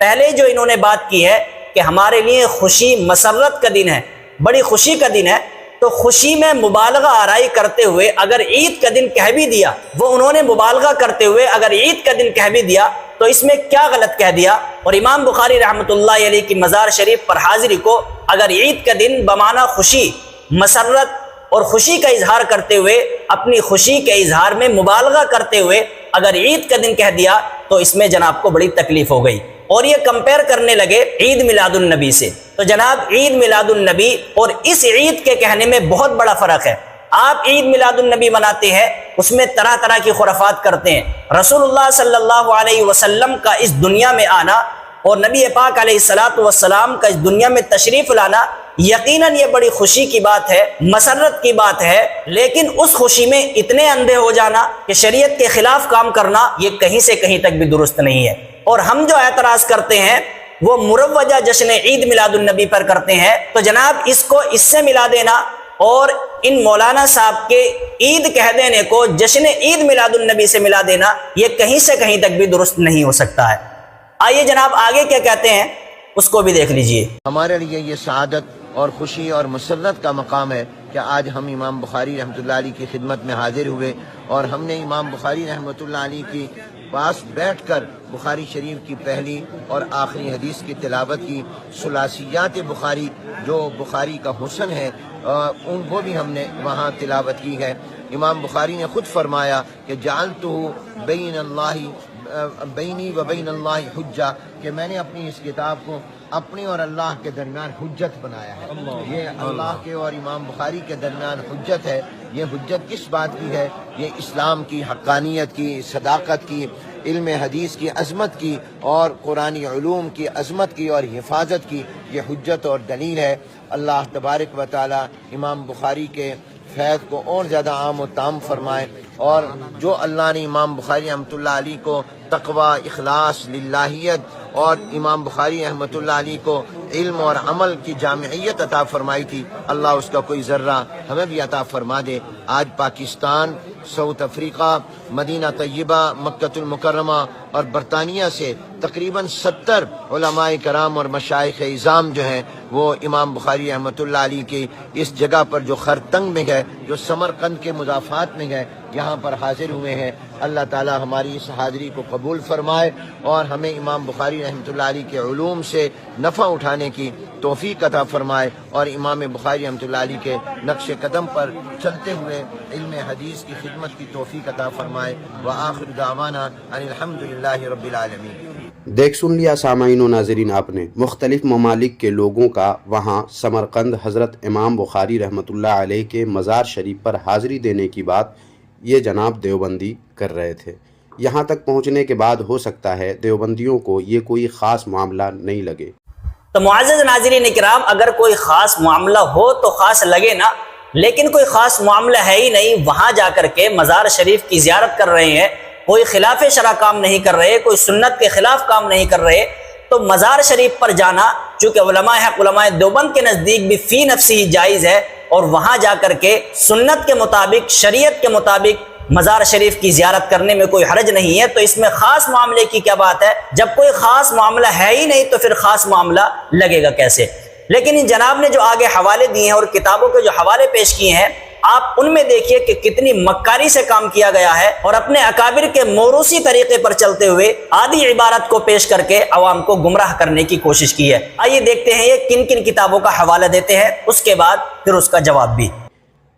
پہلے جو انہوں نے بات کی ہے کہ ہمارے لیے خوشی مسرت کا دن ہے، بڑی خوشی کا دن ہے، تو خوشی میں مبالغہ آرائی کرتے ہوئے اگر عید کا دن کہہ بھی دیا، وہ انہوں نے مبالغہ کرتے ہوئے اگر عید کا دن کہہ بھی دیا تو اس میں کیا غلط کہہ دیا؟ اور امام بخاری رحمۃ اللہ علیہ کی مزار شریف پر حاضری کو اگر عید کا دن بمعنی خوشی، مسرت اور خوشی کا اظہار کرتے ہوئے، اپنی خوشی کے اظہار میں مبالغہ کرتے ہوئے اگر عید کا دن کہہ دیا تو اس میں جناب کو بڑی تکلیف ہو گئی، اور یہ کمپیئر کرنے لگے عید میلاد النبی سے۔ تو جناب عید میلاد النبی اور اس عید کے کہنے میں بہت بڑا فرق ہے۔ آپ عید میلاد النبی مناتے ہیں، اس میں طرح طرح کی خرافات کرتے ہیں۔ رسول اللہ صلی اللہ علیہ وسلم کا اس دنیا میں آنا اور نبی پاک علیہ الصلاۃ والسلام کا اس دنیا میں تشریف لانا یقیناً یہ بڑی خوشی کی بات ہے، مسرت کی بات ہے، لیکن اس خوشی میں اتنے اندھے ہو جانا کہ شریعت کے خلاف کام کرنا یہ کہیں سے کہیں تک بھی درست نہیں ہے۔ اور ہم جو اعتراض کرتے ہیں وہ مروجہ جشن عید میلاد النبی پر کرتے ہیں، تو جناب اس کو اس سے ملا دینا اور ان مولانا صاحب کے عید کہہ دینے کو جشن عید میلاد النبی سے ملا دینا یہ کہیں سے کہیں تک بھی درست نہیں ہو سکتا ہے۔ آئیے جناب آگے کیا کہتے ہیں اس کو بھی دیکھ لیجئے۔ ہمارے لیے یہ سعادت اور خوشی اور مسرت کا مقام ہے کہ آج ہم امام بخاری رحمۃ اللہ علیہ کی خدمت میں حاضر ہوئے اور ہم نے امام بخاری رحمۃ اللہ علیہ کی پاس بیٹھ کر بخاری شریف کی پہلی اور آخری حدیث کی تلاوت کی۔ ثلاثیات بخاری جو بخاری کا حسن ہے وہ بھی ہم نے وہاں تلاوت کی ہے۔ امام بخاری نے خود فرمایا کہ جعلتہ بینی و بین اللہ حجہ، کہ میں نے اپنی اس کتاب کو اپنے اور اللہ کے درمیان حجت بنایا ہے۔ یہ اللہ کے اور امام بخاری کے درمیان حجت ہے۔ یہ حجت کس بات کی ہے؟ یہ اسلام کی حقانیت کی، صداقت کی، علم حدیث کی عظمت کی اور قرآنی علوم کی عظمت کی اور حفاظت کی یہ حجت اور دلیل ہے۔ اللہ تبارک و تعالی امام بخاری کے فیض کو اور زیادہ عام و تام فرمائے، اور جو اللہ نے امام بخاری رحمۃ اللہ علیہ کو تقوی، اخلاص، للہیت اور امام بخاری رحمۃ اللہ علیہ کو علم اور عمل کی جامعیت عطا فرمائی تھی، اللہ اس کا کوئی ذرہ ہمیں بھی عطا فرما دے۔ آج پاکستان، ساؤتھ افریقہ، مدینہ طیبہ، مکہ المکرمہ اور برطانیہ سے تقریباً 70 علماء کرام اور مشائخ اعظام جو ہیں وہ امام بخاری رحمۃ اللہ علیہ کی اس جگہ پر جو خرطنگ میں ہے، جو سمرقند کے مضافات میں ہے، یہاں پر حاضر ہوئے ہیں۔ اللہ تعالی ہماری اس حاضری کو قبول فرمائے اور ہمیں امام بخاری رحمۃ اللہ علیہ کے علوم سے نفع اٹھانے کی توفیق عطا فرمائے اور امام بخاری رحمۃ اللہ علیہ کے نقش قدم پر چلتے ہوئے علم حدیث کی خدمت کی توفیق عطا فرمائے۔ وآخر دعوانا ان الحمد للہ رب العالمین۔ دیکھ سن لیا سامعین و ناظرین آپ نے مختلف ممالک کے لوگوں کا وہاں سمرقند حضرت امام بخاری رحمۃ اللہ علیہ کے مزار شریف پر حاضری دینے کی بات یہ جناب دیوبندی کر رہے تھے۔ یہاں تک پہنچنے کے بعد ہو سکتا ہے دیوبندیوں کو یہ کوئی خاص معاملہ نہیں لگے۔ تو معزز ناظرین کرام، اگر کوئی خاص معاملہ ہو تو خاص لگے نا، لیکن کوئی خاص معاملہ ہے ہی نہیں، وہاں جا کر کے مزار شریف کی زیارت کر رہے ہیں، کوئی خلاف شرع کام نہیں کر رہے، کوئی سنت کے خلاف کام نہیں کر رہے، تو مزار شریف پر جانا چونکہ علماء حق علماء دیوبند کے نزدیک بھی فی نفسی جائز ہے، اور وہاں جا کر کے سنت کے مطابق، شریعت کے مطابق مزار شریف کی زیارت کرنے میں کوئی حرج نہیں ہے۔ تو اس میں خاص معاملے کی کیا بات ہے؟ جب کوئی خاص معاملہ ہے ہی نہیں تو پھر خاص معاملہ لگے گا کیسے؟ لیکن ان جناب نے جو آگے حوالے دیے ہیں اور کتابوں کے جو حوالے پیش کیے ہیں، آپ ان میں دیکھیے کہ کتنی مکاری سے کام کیا گیا ہے، اور اپنے اکابر کے موروثی طریقے پر چلتے ہوئے آدھی عبارت کو پیش کر کے عوام کو گمراہ کرنے کی کوشش کی ہے۔ آئیے دیکھتے ہیں یہ کن کن کتابوں کا حوالہ دیتے ہیں، اس کے بعد پھر اس کا جواب بھی۔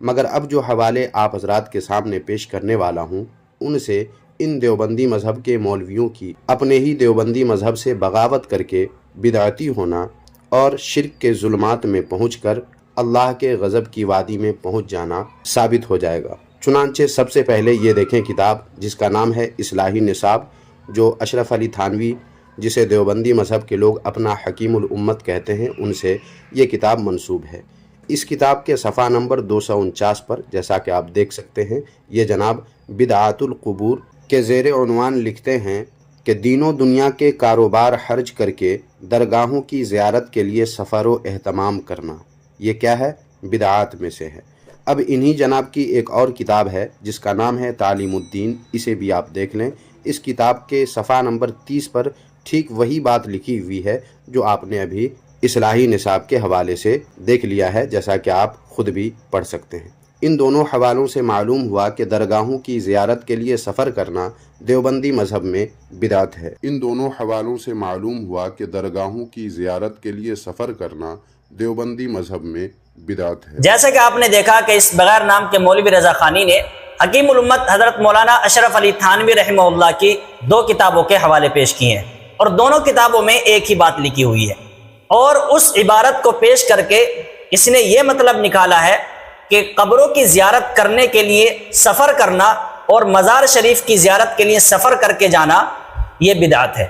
مگر اب جو حوالے آپ حضرات کے سامنے پیش کرنے والا ہوں ان سے ان دیوبندی مذہب کے مولویوں کی اپنے ہی دیوبندی مذہب سے بغاوت کر کے بدعتی ہونا اور شرک کے ظلمات میں پہنچ کر اللہ کے غضب کی وادی میں پہنچ جانا ثابت ہو جائے گا۔ چنانچہ سب سے پہلے یہ دیکھیں کتاب جس کا نام ہے اصلاحی نصاب، جو اشرف علی تھانوی، جسے دیوبندی مذہب کے لوگ اپنا حکیم الامت کہتے ہیں، ان سے یہ کتاب منسوب ہے۔ اس کتاب کے صفحہ نمبر 249 پر جیسا کہ آپ دیکھ سکتے ہیں، یہ جناب بدعات القبور کے زیر عنوان لکھتے ہیں کہ دین و دنیا کے کاروبار خرچ کر کے درگاہوں کی زیارت کے لیے سفر و اہتمام کرنا، یہ کیا ہے؟ بدعات میں سے ہے۔ اب انہی جناب کی ایک اور کتاب ہے جس کا نام ہے تعلیم الدین، اسے بھی آپ دیکھ لیں۔ اس کتاب کے صفحہ نمبر 30 پر ٹھیک وہی بات لکھی ہوئی ہے جو آپ نے ابھی اصلاحی نصاب کے حوالے سے دیکھ لیا ہے، جیسا کہ آپ خود بھی پڑھ سکتے ہیں۔ ان دونوں حوالوں سے معلوم ہوا کہ درگاہوں کی زیارت کے لیے سفر کرنا دیوبندی مذہب میں بدعت ہے۔ ان دونوں حوالوں سے معلوم ہوا کہ درگاہوں کی زیارت کے لیے سفر کرنا دیوبندی مذہب میں بدعت ہے۔ جیسا کہ آپ نے دیکھا کہ اس بغیر نام کے مولوی رضا خانی نے حکیم الامت حضرت مولانا اشرف علی تھانوی رحمہ اللہ کی 2 کتابوں کے حوالے پیش کیے ہیں، اور دونوں کتابوں میں ایک ہی بات لکھی ہوئی ہے، اور اس عبارت کو پیش کر کے اس نے یہ مطلب نکالا ہے کہ قبروں کی زیارت کرنے کے لیے سفر کرنا اور مزار شریف کی زیارت کے لیے سفر کر کے جانا یہ بدعت ہے۔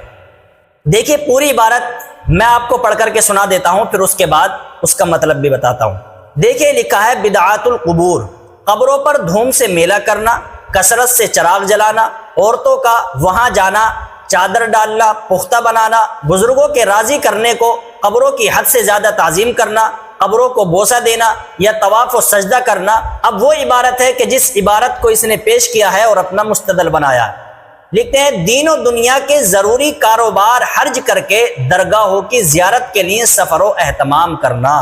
دیکھیے پوری عبارت میں آپ کو پڑھ کر کے سنا دیتا ہوں، پھر اس کے بعد اس کا مطلب بھی بتاتا ہوں۔ دیکھیے لکھا ہے بدعات القبور، قبروں پر دھوم سے میلہ کرنا، کثرت سے چراغ جلانا، عورتوں کا وہاں جانا، چادر ڈالنا، پختہ بنانا، بزرگوں کے راضی کرنے کو قبروں کی حد سے زیادہ تعظیم کرنا، قبروں کو بوسہ دینا یا طواف و سجدہ کرنا۔ اب وہ عبارت ہے کہ جس عبارت کو اس نے پیش کیا ہے اور اپنا مستدل بنایا ہے۔ لکھتے ہیں دین و دنیا کے ضروری کاروبار حرج کر کے درگاہوں کی زیارت کے لیے سفر و اہتمام کرنا۔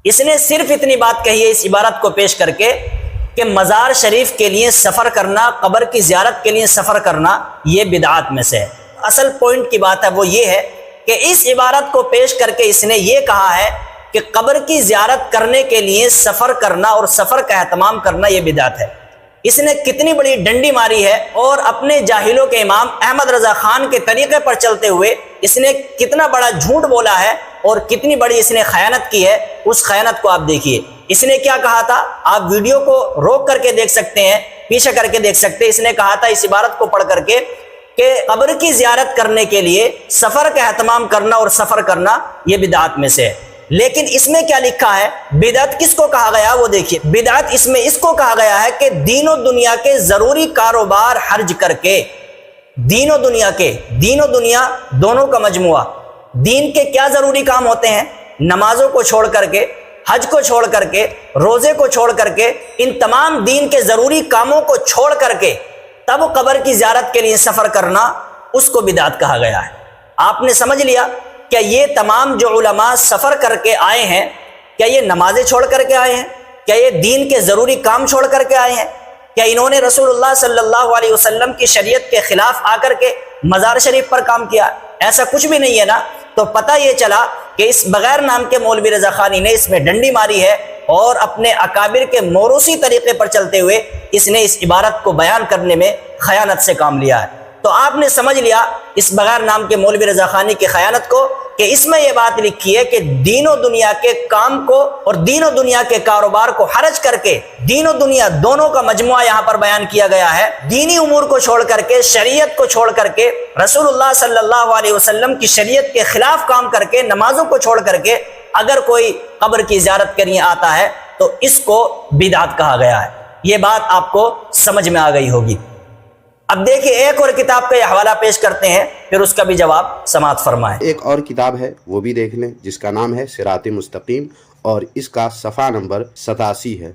اس نے صرف اتنی بات کہی ہے اس عبارت کو پیش کر کے کہ مزار شریف کے لیے سفر کرنا، قبر کی زیارت کے لیے سفر کرنا یہ بدعات میں سے ہے۔ اصل پوائنٹ کی بات ہے وہ یہ ہے کہ اس عبارت کو پیش کر کے اس نے یہ کہا ہے کہ قبر کی زیارت کرنے کے لیے سفر کرنا اور سفر کا اہتمام کرنا یہ بدعت ہے۔ اس نے کتنی بڑی ڈنڈی ماری ہے، اور اپنے جاہلوں کے امام احمد رضا خان کے طریقے پر چلتے ہوئے اس نے کتنا بڑا جھوٹ بولا ہے اور کتنی بڑی اس نے خیانت کی ہے۔ اس خیانت کو آپ دیکھیے، اس نے کیا کہا تھا، آپ ویڈیو کو روک کر کے دیکھ سکتے ہیں، پیچھے کر کے دیکھ سکتے ہیں۔ اس نے کہا تھا اس عبارت کو پڑھ کر کے کہ قبر کی زیارت کرنے کے لیے سفر کا اہتمام کرنا اور سفر کرنا یہ بدعات میں سے ہے۔ لیکن اس میں کیا لکھا ہے، بدعت کس کو کہا گیا وہ دیکھیے۔ بدعت اس میں اس کو کہا گیا ہے کہ دین و دنیا کے ضروری کاروبار حرج کر کے، دین و دنیا دونوں کا مجموعہ، دین کے کیا ضروری کام ہوتے ہیں، نمازوں کو چھوڑ کر کے، حج کو چھوڑ کر کے، روزے کو چھوڑ کر کے، ان تمام دین کے ضروری کاموں کو چھوڑ کر کے تب قبر کی زیارت کے لیے سفر کرنا، اس کو بدعت کہا گیا ہے۔ آپ نے سمجھ لیا کہ یہ تمام جو علماء سفر کر کے آئے ہیں، کیا یہ نمازیں چھوڑ کر کے آئے ہیں؟ کیا یہ دین کے ضروری کام چھوڑ کر کے آئے ہیں؟ کیا انہوں نے رسول اللہ صلی اللہ علیہ وسلم کی شریعت کے خلاف آ کر کے مزار شریف پر کام کیا؟ ایسا کچھ بھی نہیں ہے نا۔ تو پتہ یہ چلا کہ اس بغیر نام کے مولوی رضا خانی نے اس میں ڈنڈی ماری ہے، اور اپنے اکابر کے موروثی طریقے پر چلتے ہوئے اس نے اس عبارت کو بیان کرنے میں خیانت سے کام لیا ہے۔ تو آپ نے سمجھ لیا اس بغیر نام کے مولوی رضا خانی کی خیانت کو، کہ اس میں یہ بات لکھی ہے کہ دین و دنیا کے کام کو اور دین و دنیا کے کاروبار کو حرج کر کے، دین و دنیا دونوں کا مجموعہ یہاں پر بیان کیا گیا ہے۔ دینی امور کو چھوڑ کر کے، شریعت کو چھوڑ کر کے، رسول اللہ صلی اللہ علیہ وسلم کی شریعت کے خلاف کام کر کے، نمازوں کو چھوڑ کر کے اگر کوئی قبر کی زیارت کرنے آتا ہے تو اس کو بدعت کہا گیا ہے۔ یہ بات آپ کو سمجھ میں آ گئی ہوگی۔ اب دیکھیں ایک اور کتاب کا یہ حوالہ پیش کرتے ہیں، پھر اس کا بھی جواب سماعت فرمائیں۔ ایک اور کتاب ہے وہ بھی دیکھ لیں، جس کا نام ہے صراط مستقیم، اور اس کا صفحہ نمبر 87 ہے۔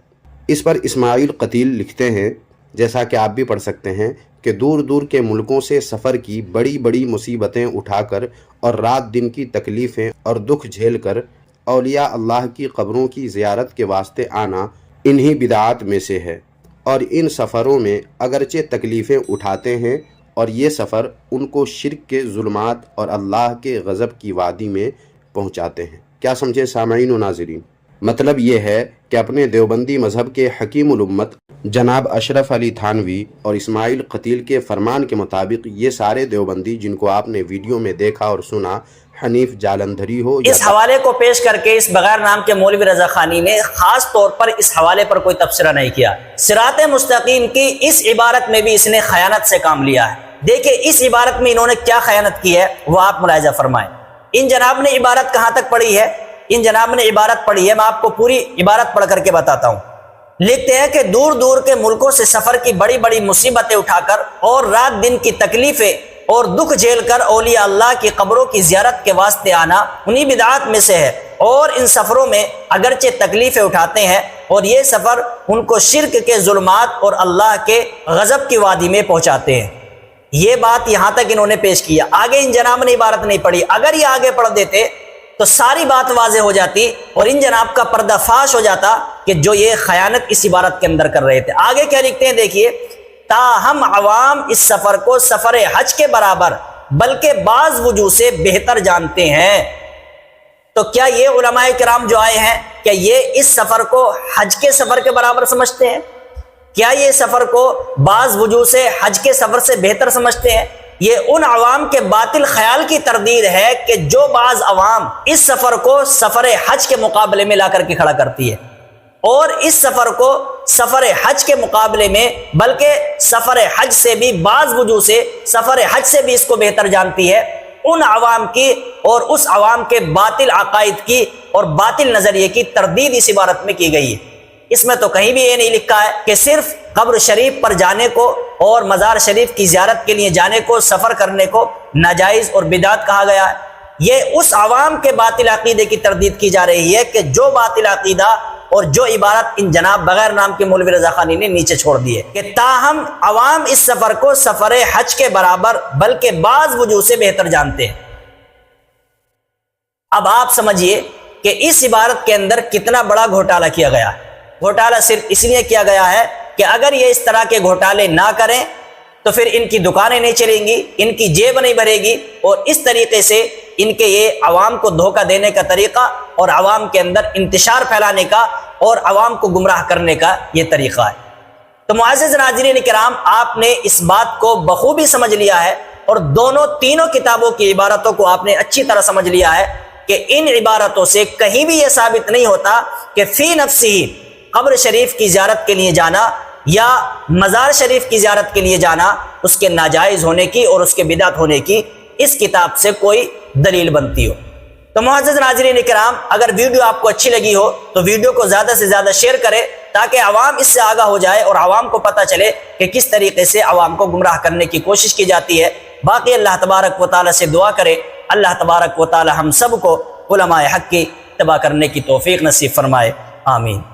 اس پر اسماعیل قتیل لکھتے ہیں، جیسا کہ آپ بھی پڑھ سکتے ہیں، کہ دور دور کے ملکوں سے سفر کی بڑی بڑی مصیبتیں اٹھا کر اور رات دن کی تکلیفیں اور دکھ جھیل کر اولیاء اللہ کی قبروں کی زیارت کے واسطے آنا انہی بدعات میں سے ہے، اور ان سفروں میں اگرچہ تکلیفیں اٹھاتے ہیں، اور یہ سفر ان کو شرک کے ظلمات اور اللہ کے غضب کی وادی میں پہنچاتے ہیں۔ کیا سمجھے سامعین و ناظرین؟ مطلب یہ ہے کہ اپنے دیوبندی مذہب کے حکیم الامت جناب اشرف علی تھانوی اور اسماعیل قتیل کے فرمان کے مطابق یہ سارے دیوبندی جن کو آپ نے ویڈیو میں دیکھا اور سنا، حنیف جالندھری ہو، اس حوالے کو پیش کر کے اس بغیر نام کے مولوی رضا خانی نے خاص طور پر اس حوالے پر کوئی تبصرہ نہیں کیا۔ صراط مستقیم کی اس عبارت میں بھی اس نے خیانت سے کام لیا ہے۔ دیکھیں اس عبارت میں انہوں نے کیا خیانت کی ہے وہ آپ ملاحظہ فرمائیں۔ ان جناب نے عبارت کہاں تک پڑھی ہے؟ ان جناب نے عبارت پڑھی ہے، میں آپ کو پوری عبارت پڑھ کر کے بتاتا ہوں۔ لکھتے ہیں کہ دور دور کے ملکوں سے سفر کی بڑی بڑی مصیبتیں اٹھا کر اور رات دن کی تکلیفیں اور دکھ جھیل کر اولیاء اللہ کی قبروں کی زیارت کے واسطے آنا انہی بدعات میں سے ہے، اور ان سفروں میں اگرچہ تکلیفیں اٹھاتے ہیں اور یہ سفر ان کو شرک کے ظلمات اور اللہ کے غضب کی وادی میں پہنچاتے ہیں۔ یہ بات یہاں تک انہوں نے پیش کیا، آگے ان جناب نے عبارت نہیں پڑھی۔ اگر یہ آگے پڑھ دیتے تو ساری بات واضح ہو جاتی اور ان جناب کا پردہ فاش ہو جاتا کہ جو یہ خیانت اس عبارت کے اندر کر رہے تھے۔ آگے کیا لکھتے ہیں دیکھیے، تاہم عوام اس سفر کو سفر حج کے برابر بلکہ بعض وجوہ سے بہتر جانتے ہیں۔ تو کیا یہ علماء کرام جو آئے ہیں، کیا یہ اس سفر کو حج کے سفر کے برابر سمجھتے ہیں؟ کیا یہ سفر کو بعض وجوہ سے حج کے سفر سے بہتر سمجھتے ہیں؟ یہ ان عوام کے باطل خیال کی تردید ہے کہ جو بعض عوام اس سفر کو سفر حج کے مقابلے میں لا کر کے کھڑا کرتی ہے، اور اس سفر کو سفر حج کے مقابلے میں بلکہ سفر حج سے بھی بعض وجوہ سے سفر حج سے بھی اس کو بہتر جانتی ہے۔ ان عوام کی اور اس عوام کے باطل عقائد کی اور باطل نظریے کی تردید اس عبارت میں کی گئی ہے۔ اس میں تو کہیں بھی یہ نہیں لکھا ہے کہ صرف قبر شریف پر جانے کو اور مزار شریف کی زیارت کے لیے جانے کو، سفر کرنے کو ناجائز اور بدعت کہا گیا ہے۔ یہ اس عوام کے باطل عقیدے کی تردید کی جا رہی ہے کہ جو باطل عقیدہ اور جو عبارت ان جناب بغیر نام کے مولوی رضا خانی نے نیچے چھوڑ دی ہے کہ تاہم عوام اس سفر کو سفر حج کے برابر بلکہ بعض وجوہ سے بہتر جانتے ہیں۔ اب آپ سمجھیے کہ اس عبارت کے اندر کتنا بڑا گھوٹالہ کیا گیا ہے۔ گھوٹالہ صرف اس لیے کیا گیا ہے کہ اگر یہ اس طرح کے گھوٹالے نہ کریں تو پھر ان کی دکانیں نہیں چلیں گی، ان کی جیب نہیں بھرے گی، اور اس طریقے سے ان کے یہ عوام کو دھوکہ دینے کا طریقہ اور عوام کے اندر انتشار پھیلانے کا اور عوام کو گمراہ کرنے کا یہ طریقہ ہے۔ تو معزز ناظرین کرام، آپ نے اس بات کو بخوبی سمجھ لیا ہے اور تینوں کتابوں کی عبارتوں کو آپ نے اچھی طرح سمجھ لیا ہے کہ ان عبارتوں سے کہیں بھی یہ ثابت نہیں ہوتا کہ فی نفسی قبر شریف کی زیارت کے لیے جانا یا مزار شریف کی زیارت کے لیے جانا اس کے ناجائز ہونے کی اور اس کے بدعت ہونے کی اس کتاب سے کوئی دلیل بنتی ہو۔ تو معزز ناظرین کرام، اگر ویڈیو آپ کو اچھی لگی ہو تو ویڈیو کو زیادہ سے زیادہ شیئر کریں تاکہ عوام اس سے آگاہ ہو جائے اور عوام کو پتہ چلے کہ کس طریقے سے عوام کو گمراہ کرنے کی کوشش کی جاتی ہے۔ باقی اللہ تبارک و تعالی سے دعا کرے اللہ تبارک و تعالی ہم سب کو علماء حق کی اتباع کرنے کی توفیق نصیب فرمائے، آمین۔